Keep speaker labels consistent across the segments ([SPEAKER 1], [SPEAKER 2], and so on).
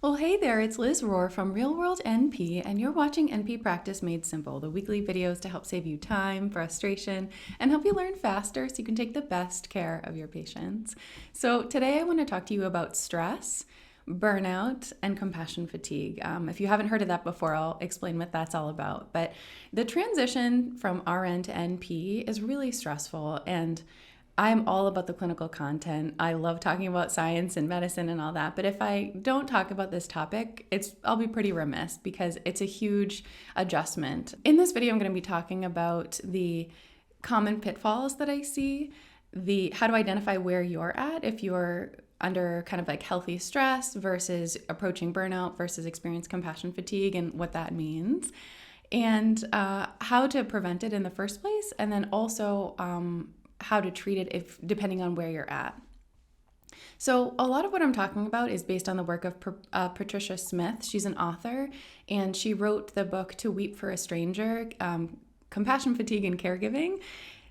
[SPEAKER 1] Well, hey there, it's Liz Rohr from Real World NP, and you're watching NP Practice Made Simple, the weekly videos to help save you time, frustration, and help you learn faster so you can take the best care of your patients. So, today I want to talk to you about stress, burnout, and compassion fatigue. If you haven't heard of that before, I'll explain what that's all about. But the transition from RN to NP is really stressful, and I'm all about the clinical content. I love talking about science and medicine and all that. But if I don't talk about this topic, I'll be pretty remiss because it's a huge adjustment. In this video, I'm going to be talking about the common pitfalls that I see, the how to identify where you're at if you're under kind of like healthy stress versus approaching burnout versus experience compassion fatigue and what that means, and how to prevent it in the first place, and then also how to treat it if depending on where you're at. So a lot of what I'm talking about is based on the work of Patricia Smith. She's an author, and she wrote the book To Weep for a Stranger, Compassion, Fatigue, and Caregiving.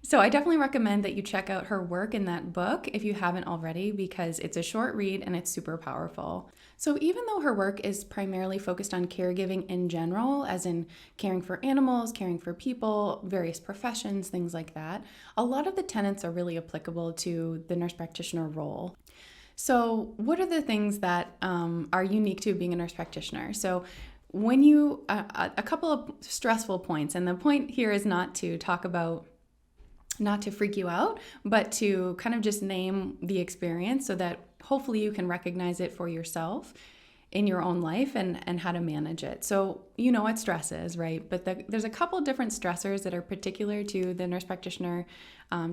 [SPEAKER 1] So I definitely recommend that you check out her work in that book if you haven't already, because it's a short read and it's super powerful. So even though her work is primarily focused on caregiving in general, as in caring for animals, caring for people, various professions, things like that, a lot of the tenets are really applicable to the nurse practitioner role. So what are the things that are unique to being a nurse practitioner? So when you, a couple of stressful points, and the point here is not to freak you out, but to kind of just name the experience so that hopefully you can recognize it for yourself in your own life and how to manage it. So you know what stress is, right? But there's a couple different stressors that are particular to the nurse practitioner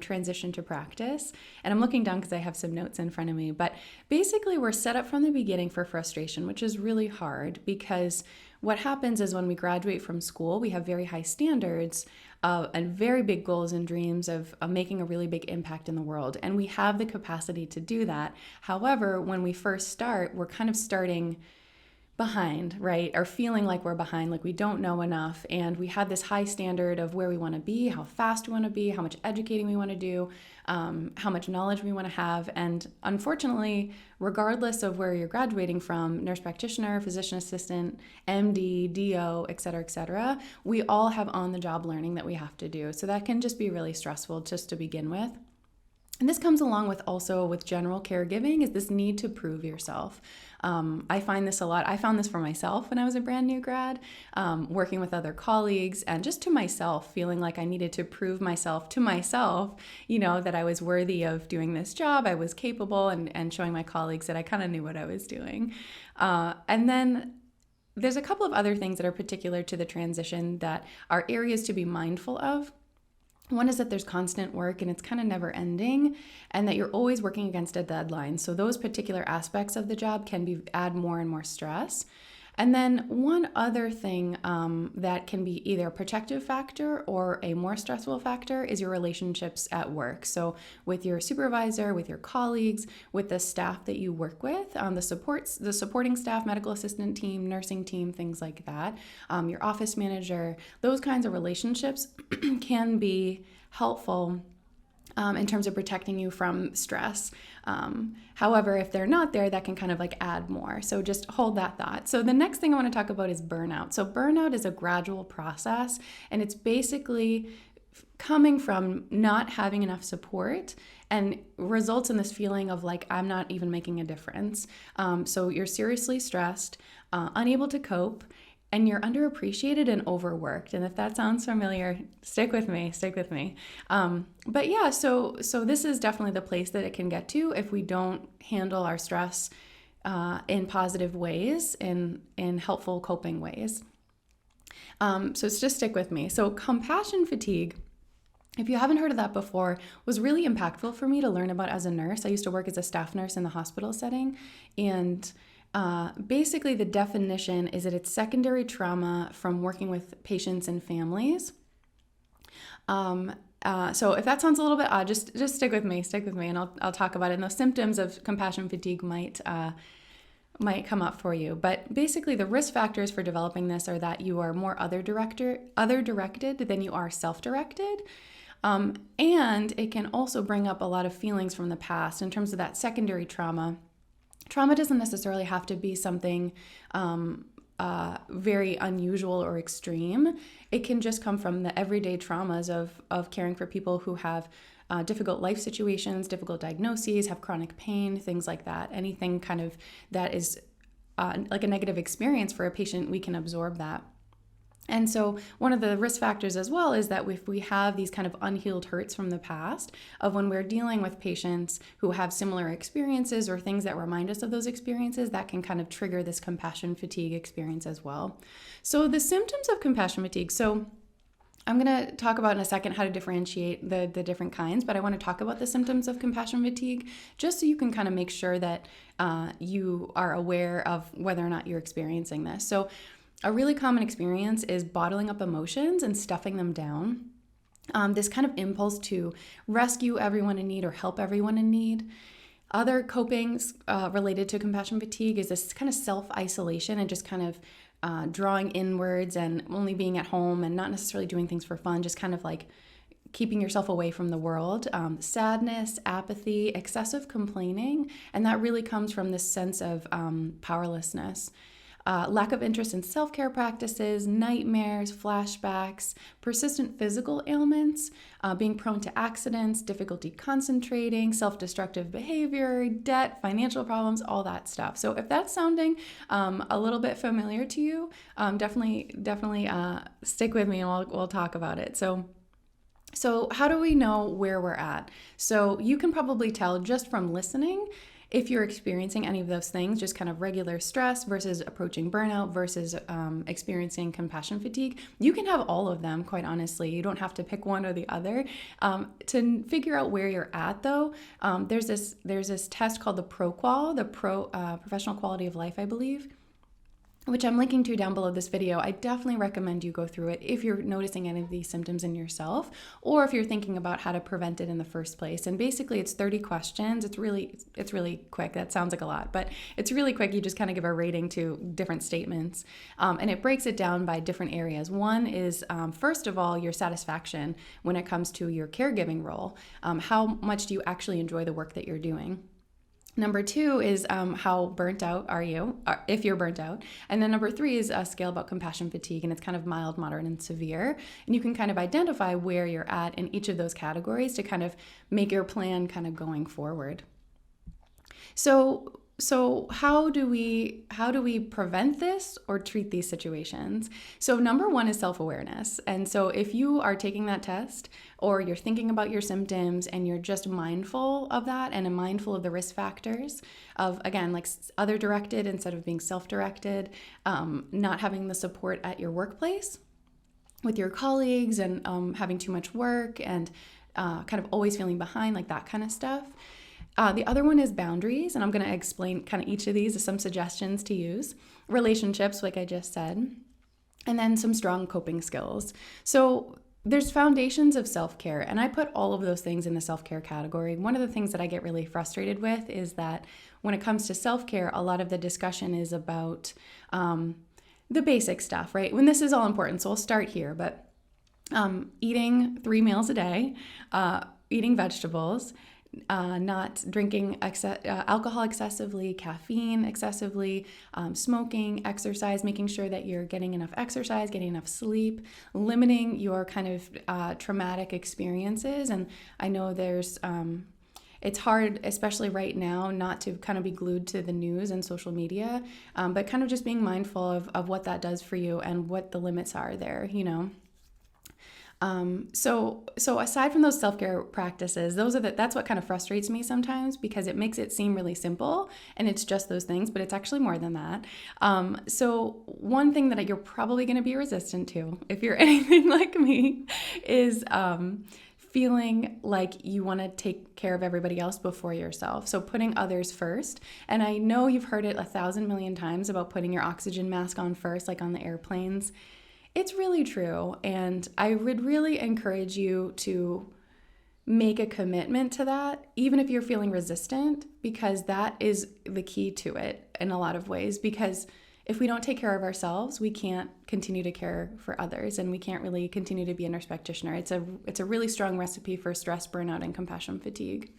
[SPEAKER 1] transition to practice. And I'm looking down because I have some notes in front of me. But basically, we're set up from the beginning for frustration, which is really hard because what happens is when we graduate from school, we have very high standards and very big goals and dreams of making a really big impact in the world. And we have the capacity to do that. However, when we first start, we're kind of starting behind, right? Or feeling like we're behind, like we don't know enough. And we have this high standard of where we want to be, how fast we want to be, how much educating we want to do, how much knowledge we want to have. And unfortunately, regardless of where you're graduating from, nurse practitioner, physician assistant, MD, DO, et cetera, we all have on-the-job learning that we have to do. So that can just be really stressful just to begin with. And this comes along with also with general caregiving is this need to prove yourself. I find this a lot. I found this for myself when I was a brand new grad, working with other colleagues and just to myself, feeling like I needed to prove myself to myself, that I was worthy of doing this job, I was capable, and showing my colleagues that I kind of knew what I was doing. And then there's a couple of other things that are particular to the transition that are areas to be mindful of. One is that there's constant work and it's kind of never ending, and that you're always working against a deadline. So those particular aspects of the job can add more and more stress. And then one other thing that can be either a protective factor or a more stressful factor is your relationships at work. So with your supervisor, with your colleagues, with the staff that you work with, the supporting staff, medical assistant team, nursing team, things like that, your office manager, those kinds of relationships can be helpful in terms of protecting you from stress. However, if they're not there, that can kind of like add more. So just hold that thought. So the next thing I want to talk about is burnout. So burnout is a gradual process, and it's basically coming from not having enough support and results in this feeling of like, I'm not even making a difference. So you're seriously stressed, unable to cope, and you're underappreciated and overworked. And if that sounds familiar, stick with me. But yeah, so this is definitely the place that it can get to if we don't handle our stress in positive ways, in helpful coping ways. So just stick with me. So compassion fatigue, if you haven't heard of that before, was really impactful for me to learn about as a nurse. I used to work as a staff nurse in the hospital setting, and basically, the definition is that it's secondary trauma from working with patients and families. So if that sounds a little bit odd, just stick with me, and I'll talk about it. And the symptoms of compassion fatigue might come up for you. But basically, the risk factors for developing this are that you are more other-directed than you are self-directed. And it can also bring up a lot of feelings from the past in terms of that secondary trauma. trauma doesn't necessarily have to be something very unusual or extreme. It can just come from the everyday traumas of caring for people who have difficult life situations, difficult diagnoses, have chronic pain, things like that. Anything kind of that is like a negative experience for a patient, we can absorb that. And so one of the risk factors as well is that if we have these kind of unhealed hurts from the past of when we're dealing with patients who have similar experiences or things that remind us of those experiences, that can kind of trigger this compassion fatigue experience as well. So the symptoms of compassion fatigue. So I'm going to talk about in a second how to differentiate the different kinds, but I want to talk about the symptoms of compassion fatigue just so you can kind of make sure that you are aware of whether or not you're experiencing this. So a really common experience is bottling up emotions and stuffing them down. This kind of impulse to rescue everyone in need or help everyone in need. Other copings related to compassion fatigue is this kind of self-isolation and just kind of drawing inwards and only being at home and not necessarily doing things for fun, just kind of like keeping yourself away from the world. Sadness, apathy, excessive complaining, and that really comes from this sense of powerlessness. Lack of interest in self-care practices, nightmares, flashbacks, persistent physical ailments, being prone to accidents, difficulty concentrating, self-destructive behavior, debt, financial problems, all that stuff. So if that's sounding a little bit familiar to you, definitely stick with me and we'll talk about it. So how do we know where we're at? So you can probably tell just from listening if you're experiencing any of those things, just kind of regular stress versus approaching burnout versus experiencing compassion fatigue. You can have all of them, quite honestly. You don't have to pick one or the other. To figure out where you're at, though, there's this test called the ProQual, the Professional Quality of Life, I believe, which I'm linking to down below this video. I definitely recommend you go through it if you're noticing any of these symptoms in yourself, or if you're thinking about how to prevent it in the first place. And basically it's 30 questions. It's really quick. That sounds like a lot, but it's really quick. You just kind of give a rating to different statements. And it breaks it down by different areas. One is, first of all, your satisfaction when it comes to your caregiving role. How much do you actually enjoy the work that you're doing? Number 2 is how burnt out are you, if you're burnt out. And then number 3 is a scale about compassion fatigue, and it's kind of mild, moderate, and severe. And you can kind of identify where you're at in each of those categories to kind of make your plan kind of going forward. So how do we prevent this or treat these situations? So number 1 is self-awareness. And so if you are taking that test or you're thinking about your symptoms and you're just mindful of that and mindful of the risk factors of, again, like other directed instead of being self-directed, not having the support at your workplace with your colleagues and having too much work and kind of always feeling behind, like that kind of stuff. The other one is boundaries, and I'm going to explain kind of each of these as some suggestions to use. Relationships, like I just said, and then some strong coping skills. So there's foundations of self-care, and I put all of those things in the self-care category. One of the things that I get really frustrated with is that when it comes to self-care, a lot of the discussion is about the basic stuff, right? When this is all important, so I'll start here, but eating 3 meals a day, eating vegetables, not drinking alcohol excessively, caffeine excessively, smoking, exercise, making sure that you're getting enough exercise, getting enough sleep, limiting your kind of traumatic experiences. And I know it's hard, especially right now, not to kind of be glued to the news and social media, but kind of just being mindful of what that does for you and what the limits are there, you know. So aside from those self-care practices, that's what kind of frustrates me sometimes, because it makes it seem really simple and it's just those things, but it's actually more than that. So one thing that you're probably going to be resistant to, if you're anything like me, is feeling like you want to take care of everybody else before yourself. So putting others first. And I know you've heard it 1,000 million times about putting your oxygen mask on first, like on the airplanes. It's really true, and I would really encourage you to make a commitment to that, even if you're feeling resistant, because that is the key to it in a lot of ways. Because if we don't take care of ourselves, we can't continue to care for others, and we can't really continue to be a nurse practitioner. It's a really strong recipe for stress, burnout, and compassion fatigue.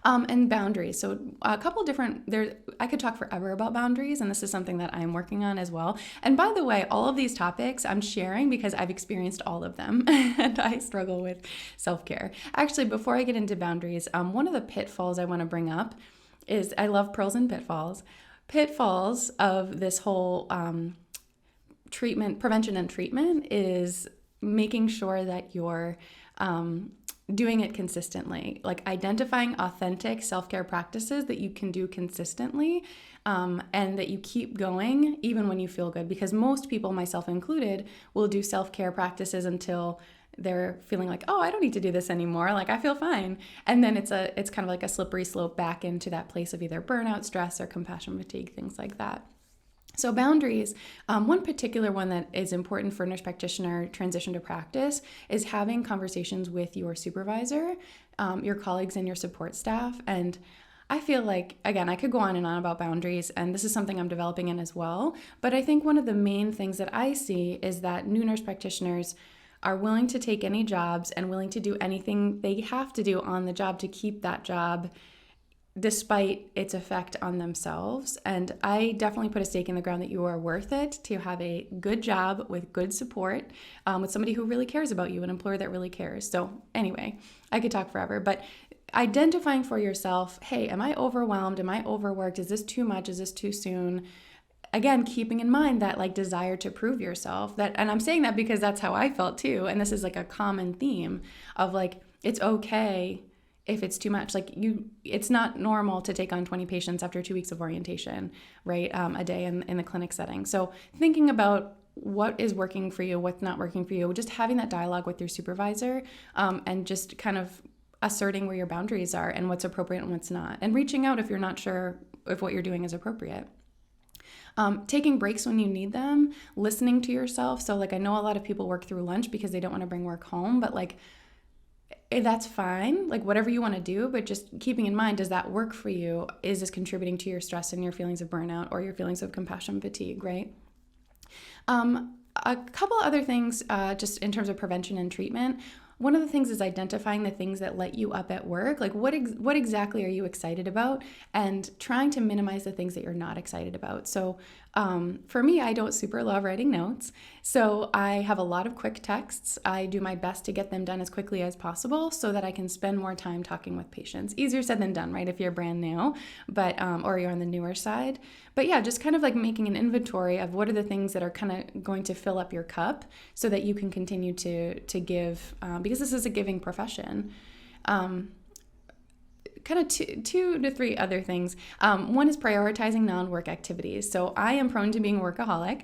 [SPEAKER 1] And boundaries. So a couple different I could talk forever about boundaries, and this is something that I'm working on as well. And by the way, all of these topics I'm sharing because I've experienced all of them and I struggle with self-care. Actually, before I get into boundaries, one of the pitfalls I want to bring up is, I love pearls and pitfalls. Pitfalls of this whole prevention and treatment is making sure that you're doing it consistently, like identifying authentic self-care practices that you can do consistently, and that you keep going even when you feel good. Because most people, myself included, will do self-care practices until they're feeling like, oh, I don't need to do this anymore. Like, I feel fine. And then it's kind of like a slippery slope back into that place of either burnout, stress, or compassion fatigue, things like that. So boundaries, one particular one that is important for nurse practitioner transition to practice is having conversations with your supervisor, your colleagues, and your support staff. And I feel like, again, I could go on and on about boundaries, and this is something I'm developing in as well. But I think one of the main things that I see is that new nurse practitioners are willing to take any jobs and willing to do anything they have to do on the job to keep that job, despite its effect on themselves. And I definitely put a stake in the ground that you are worth it to have a good job with good support, with somebody who really cares about you, an employer that really cares. So anyway, I could talk forever, but identifying for yourself, hey, am I overwhelmed? Am I overworked? Is this too much? Is this too soon? Again, keeping in mind that like desire to prove yourself, and I'm saying that because that's how I felt too. And this is like a common theme of like, it's okay if it's too much. Like it's not normal to take on 20 patients after 2 weeks of orientation, right? A day in the clinic setting. So thinking about what is working for you, what's not working for you, just having that dialogue with your supervisor, and just kind of asserting where your boundaries are and what's appropriate and what's not, and reaching out if you're not sure if what you're doing is appropriate. Taking breaks when you need them, listening to yourself. So like, I know a lot of people work through lunch because they don't want to bring work home, but like, that's fine, like whatever you want to do, but just keeping in mind, does that work for you? Is this contributing to your stress and your feelings of burnout or your feelings of compassion fatigue, right? A couple other things, just in terms of prevention and treatment. One of the things is identifying the things that light you up at work. Like what exactly are you excited about? And trying to minimize the things that you're not excited about. So for me, I don't super love writing notes. So I have a lot of quick texts. I do my best to get them done as quickly as possible so that I can spend more time talking with patients. Easier said than done, right? If you're brand new, but or you're on the newer side. But yeah, just kind of like making an inventory of what are the things that are kind of going to fill up your cup so that you can continue to give, because this is a giving profession. Kind of two to three other things. One is prioritizing non-work activities. So I am prone to being a workaholic,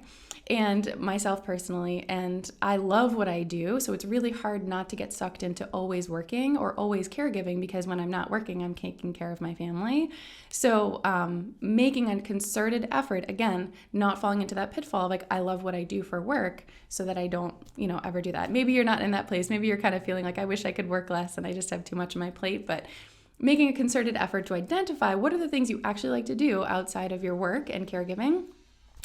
[SPEAKER 1] and myself personally, and I love what I do. So it's really hard not to get sucked into always working or always caregiving, because when I'm not working, I'm taking care of my family. So making a concerted effort, again, not falling into that pitfall of like, I love what I do for work, so that I don't, ever do that. Maybe you're not in that place. Maybe you're kind of feeling like, I wish I could work less and I just have too much on my plate. But making a concerted effort to identify what are the things you actually like to do outside of your work and caregiving,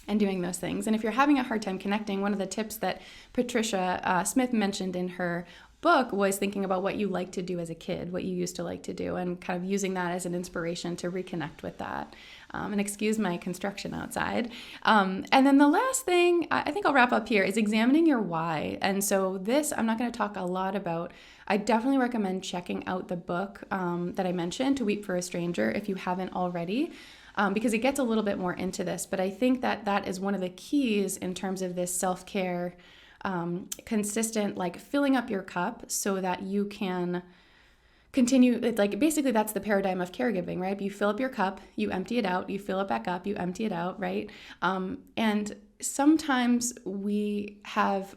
[SPEAKER 1] and doing those things. And if you're having a hard time connecting, one of the tips that Patricia Smith mentioned in her book was thinking about what you like to do as a kid, what you used to like to do, and kind of using that as an inspiration to reconnect with that. And excuse my construction outside. And then the last thing, I think I'll wrap up here, is examining your why. And so this, I'm not going to talk a lot about. I definitely recommend checking out the book that I mentioned, To Weep for a Stranger, if you haven't already. Because it gets a little bit more into this. But I think that is one of the keys in terms of this self-care, consistent, like filling up your cup so that you can continue. Like basically that's the paradigm of caregiving, right? You fill up your cup, you empty it out, you fill it back up, you empty it out, right? And sometimes we have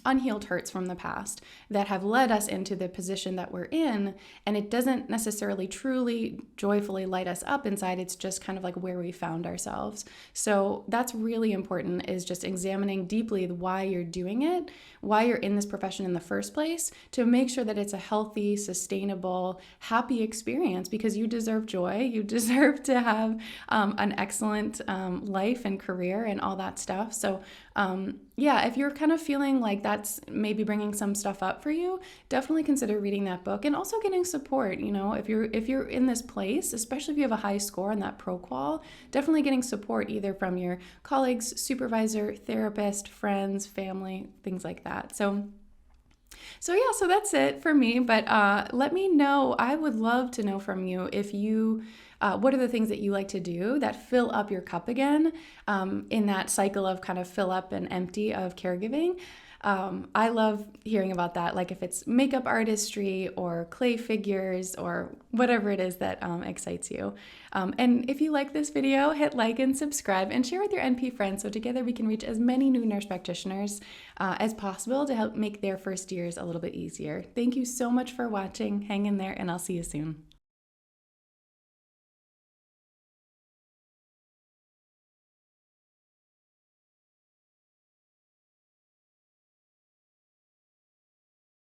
[SPEAKER 1] unhealed hurts from the past that have led us into the position that we're in, and it doesn't necessarily truly joyfully light us up inside. It's just kind of like where we found ourselves. So that's really important, is just examining deeply why you're doing it, why you're in this profession in the first place, to make sure that it's a healthy, sustainable, happy experience, because you deserve joy. You deserve to have an excellent life and career and all that stuff. So yeah, if you're kind of feeling like that's maybe bringing some stuff up for you, definitely consider reading that book and also getting support. If you're in this place, especially if you have a high score on that pro qual, definitely getting support either from your colleagues, supervisor, therapist, friends, family, things like that. So that's it for me. But let me know. I would love to know from you if you, what are the things that you like to do that fill up your cup again in that cycle of kind of fill up and empty of caregiving. I love hearing about that, like if it's makeup artistry or clay figures or whatever it is that excites you. And if you like this video, hit like and subscribe and share with your NP friends so together we can reach as many new nurse practitioners as possible to help make their first years a little bit easier. Thank you so much for watching. Hang in there and I'll see you soon.